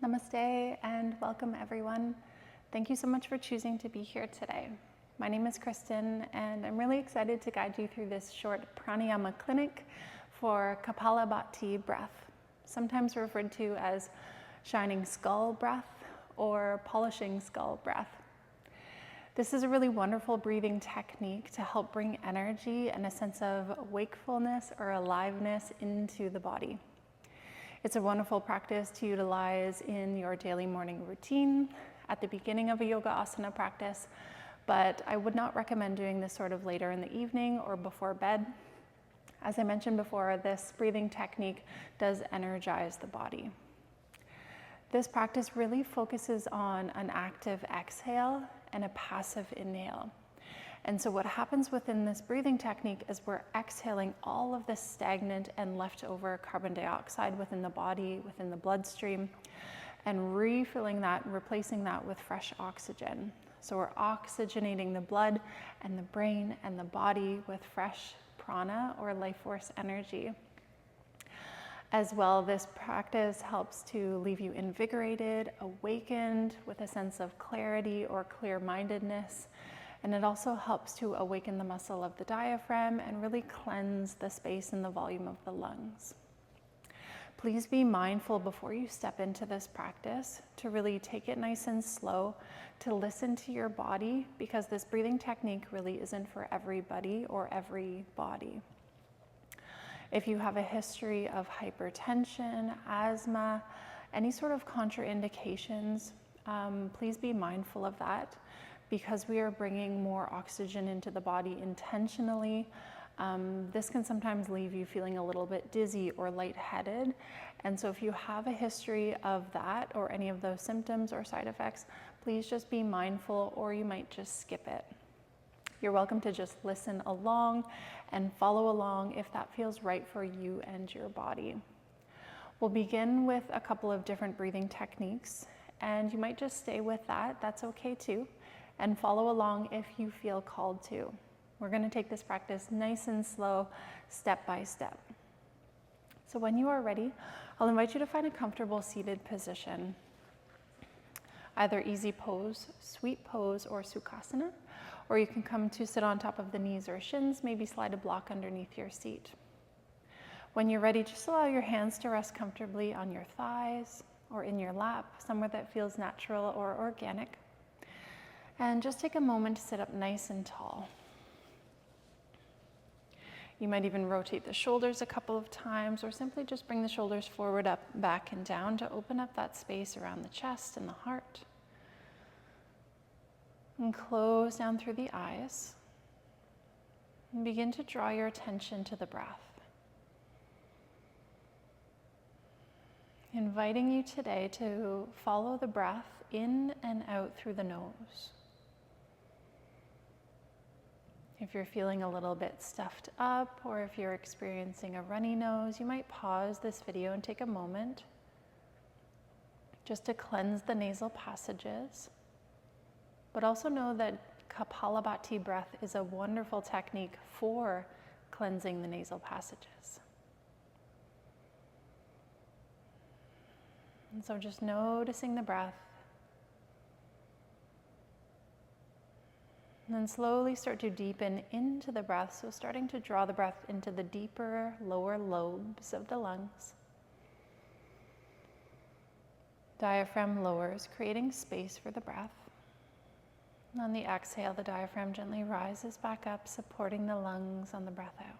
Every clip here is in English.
Namaste and welcome everyone. Thank you so much for choosing to be here today. My name is Kristyn and I'm really excited to guide you through this short Pranayama clinic for Kapalabhati breath, sometimes referred to as shining skull breath or polishing skull breath. This is a really wonderful breathing technique to help bring energy and a sense of wakefulness or aliveness into the body. It's a wonderful practice to utilize in your daily morning routine at the beginning of a yoga asana practice, but I would not recommend doing this sort of later in the evening or before bed. As I mentioned before, this breathing technique does energize the body. This practice really focuses on an active exhale and a passive inhale. And so what happens within this breathing technique is we're exhaling all of this stagnant and leftover carbon dioxide within the body, within the bloodstream, and refilling that, replacing that with fresh oxygen. So we're oxygenating the blood and the brain and the body with fresh prana or life force energy. As well, this practice helps to leave you invigorated, awakened, with a sense of clarity or clear-mindedness. And it also helps to awaken the muscle of the diaphragm and really cleanse the space and the volume of the lungs. Please be mindful before you step into this practice to really take it nice and slow, to listen to your body, because this breathing technique really isn't for everybody or every body. If you have a history of hypertension, asthma, any sort of contraindications, please be mindful of that. Because we are bringing more oxygen into the body intentionally, this can sometimes leave you feeling a little bit dizzy or lightheaded. And so if you have a history of that or any of those symptoms or side effects, please just be mindful, or you might just skip it. You're welcome to just listen along and follow along if that feels right for you and your body. We'll begin with a couple of different breathing techniques, and you might just stay with that. That's okay too. And follow along if you feel called to. We're going to take this practice nice and slow, step by step. So when you are ready, I'll invite you to find a comfortable seated position. Either easy pose, sweet pose, or sukhasana, or you can come to sit on top of the knees or shins, maybe slide a block underneath your seat. When you're ready, just allow your hands to rest comfortably on your thighs or in your lap, somewhere that feels natural or organic. And just take a moment to sit up nice and tall. You might even rotate the shoulders a couple of times, or simply just bring the shoulders forward, up, back, and down to open up that space around the chest and the heart. And close down through the eyes. And begin to draw your attention to the breath. Inviting you today to follow the breath in and out through the nose. If you're feeling a little bit stuffed up, or if you're experiencing a runny nose, you might pause this video and take a moment just to cleanse the nasal passages. But also know that Kapalabhati breath is a wonderful technique for cleansing the nasal passages. And so just noticing the breath. And then slowly start to deepen into the breath, so starting to draw the breath into the deeper lower lobes of the lungs. Diaphragm lowers, creating space for the breath. And on the exhale, the diaphragm gently rises back up, supporting the lungs on the breath out.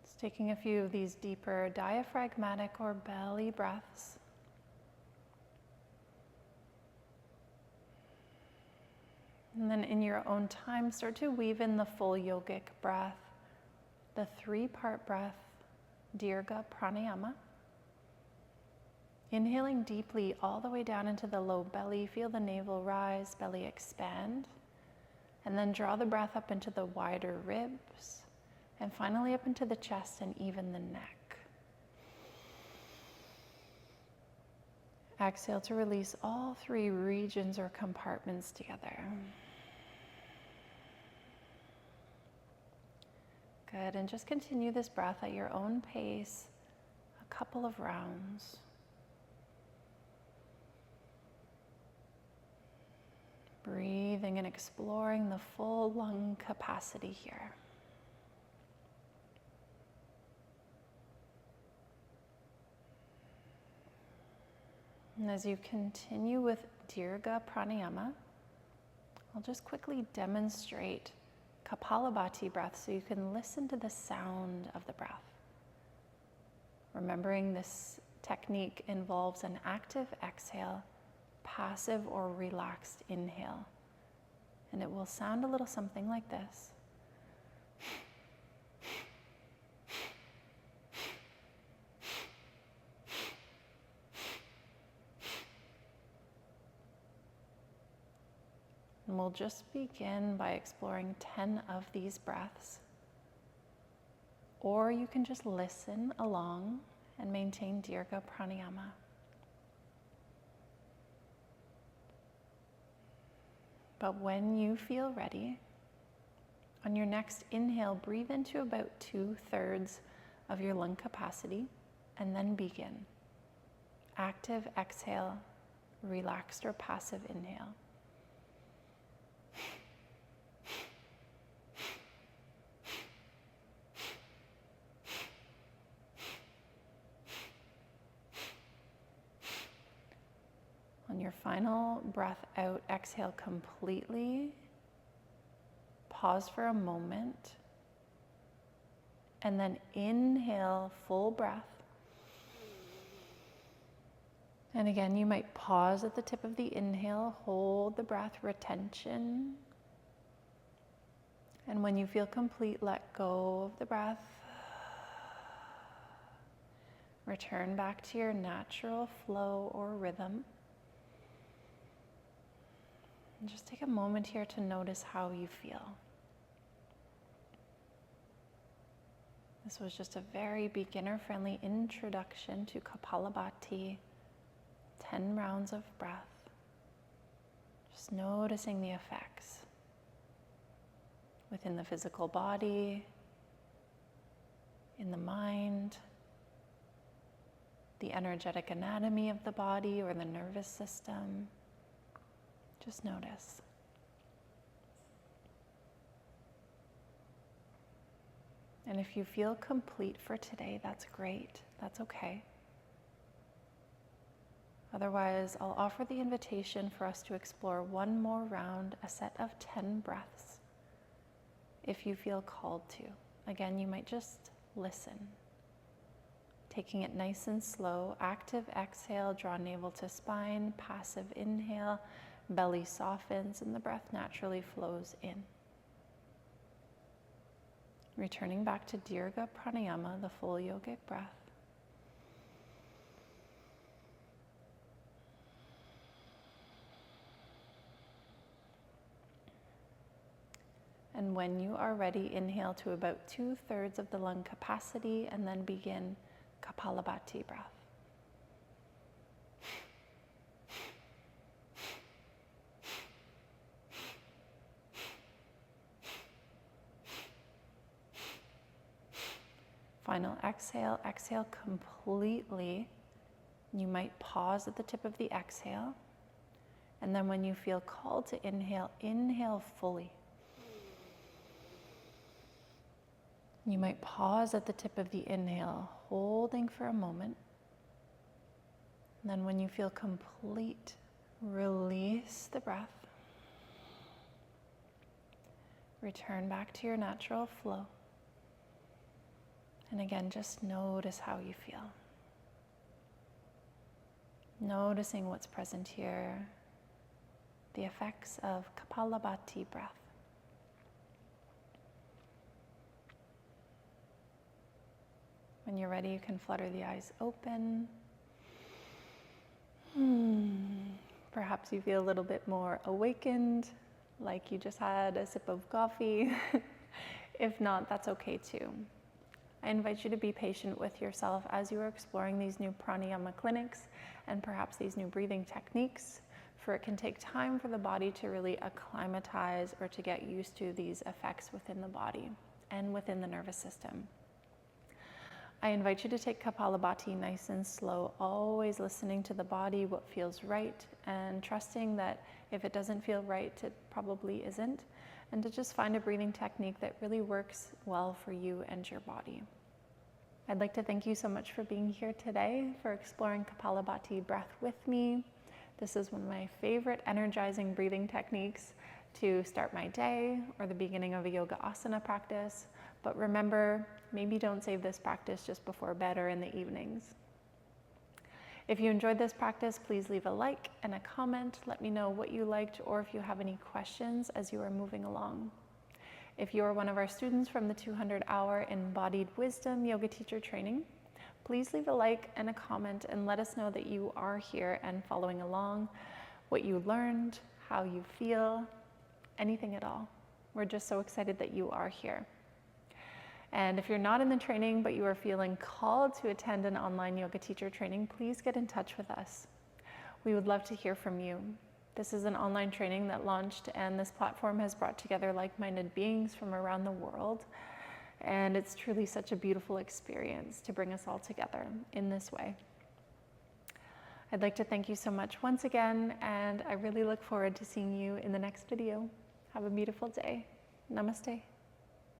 Just taking a few of these deeper diaphragmatic or belly breaths. And then in your own time, start to weave in the full yogic breath, the 3-part breath, Dirga Pranayama. Inhaling deeply all the way down into the low belly, feel the navel rise, belly expand, and then draw the breath up into the wider ribs, and finally up into the chest and even the neck. Exhale to release all 3 regions or compartments together. Good, and just continue this breath at your own pace, a couple of rounds. Breathing and exploring the full lung capacity here. And as you continue with Dirga Pranayama, I'll just quickly demonstrate Kapalabhati breath so you can listen to the sound of the breath. Remembering this technique involves an active exhale, passive or relaxed inhale. And it will sound a little something like this. And we'll just begin by exploring 10 of these breaths. Or you can just listen along and maintain Dirga Pranayama. But when you feel ready, on your next inhale, breathe into about 2/3 of your lung capacity and then begin. Active exhale, relaxed or passive inhale. On your final breath out, exhale completely. Pause for a moment. And then inhale, full breath. And again, you might pause at the tip of the inhale, hold the breath, retention. And when you feel complete, let go of the breath. Return back to your natural flow or rhythm. And just take a moment here to notice how you feel. This was just a very beginner-friendly introduction to Kapalabhati, 10 rounds of breath. Just noticing the effects within the physical body, in the mind, the energetic anatomy of the body or the nervous system. Just notice. And if you feel complete for today, that's great. That's okay. Otherwise, I'll offer the invitation for us to explore one more round, a set of 10 breaths, if you feel called to. Again, you might just listen. Taking it nice and slow. Active exhale, draw navel to spine. Passive inhale, belly softens and the breath naturally flows in. Returning back to Dirga Pranayama, the full yogic breath. And when you are ready, inhale to about 2/3 of the lung capacity and then begin Kapalabhati breath. Final exhale, exhale completely. You might pause at the tip of the exhale. And then when you feel called to inhale, inhale fully. You might pause at the tip of the inhale, holding for a moment. And then when you feel complete, release the breath. Return back to your natural flow. And again, just notice how you feel. Noticing what's present here, the effects of Kapalabhati breath. When you're ready, you can flutter the eyes open. Perhaps you feel a little bit more awakened, like you just had a sip of coffee. If not, that's okay too. I invite you to be patient with yourself as you are exploring these new pranayama clinics and perhaps these new breathing techniques, for it can take time for the body to really acclimatize or to get used to these effects within the body and within the nervous system. I invite you to take Kapalabhati nice and slow, always listening to the body, what feels right, and trusting that if it doesn't feel right, it probably isn't, and to just find a breathing technique that really works well for you and your body. I'd like to thank you so much for being here today, for exploring Kapalabhati breath with me. This is one of my favorite energizing breathing techniques to start my day or the beginning of a yoga asana practice. But remember, maybe don't save this practice just before bed or in the evenings. If you enjoyed this practice, please leave a like and a comment. Let me know what you liked or if you have any questions as you are moving along. If you are one of our students from the 200-hour Embodied Wisdom Yoga Teacher Training, please leave a like and a comment and let us know that you are here and following along, what you learned, how you feel, anything at all. We're just so excited that you are here. And if you're not in the training, but you are feeling called to attend an online yoga teacher training, please get in touch with us. We would love to hear from you. This is an online training that launched, and this platform has brought together like-minded beings from around the world. And it's truly such a beautiful experience to bring us all together in this way. I'd like to thank you so much once again, and I really look forward to seeing you in the next video. Have a beautiful day. Namaste.